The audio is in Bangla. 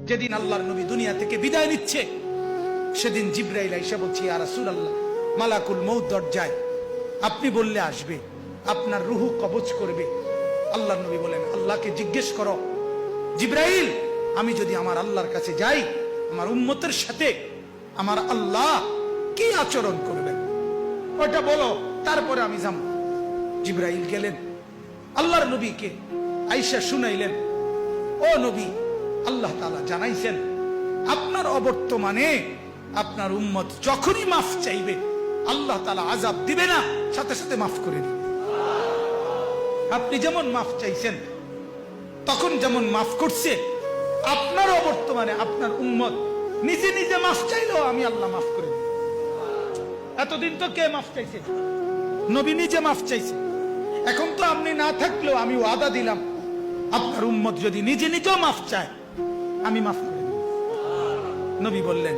যেদিন আল্লাহর নবী দুনিয়া থেকে বিদায় নিচ্ছে, সেদিন জিবরাইল আইসা বলছে, ইয়া রাসূলুল্লাহ, মালাকুল মউত দরজায়, আপনি বললে আসবে, আপনার রুহু কবজ করবে। আল্লাহর নবী বলেন, আল্লাহকে জিজ্ঞেস করো জিবরাইল, আমি যদি আমার আল্লাহর কাছে যাই, আমার উম্মতের সাথে আমার আল্লাহ কি আচরণ করবেন, ওটা বলো, তারপরে আমি যাব। জিবরাইল গেলেন, আল্লাহর নবীকে আয়েশা শুনাইলেন, ও নবী, আল্লাহ তাআলা জানাইছেন আপনার অবর্তমানে আপনার উম্মত যখনই মাফ চাইবে, আল্লাহ তাআলা আযাব দিবে না, সাথে সাথে মাফ করে দিবে। আপনি যেমন মাফ চাইছেন, তখন যেমন মাফ করছে, আপনার অবর্তমানে আপনার উম্মত নিজে নিজে মাফ চাইলেও আমি আল্লাহ মাফ করে দিই। এতদিন তো কে মাফ চাইছে? নবী নিজে মাফ চাইছে। এখন তো আপনি না থাকলেও আমি ওয়াদা দিলাম, আপনার উম্মত যদি নিজে নিজেও মাফ চায়, আমি মাফ করে দিই। নবী বললেন,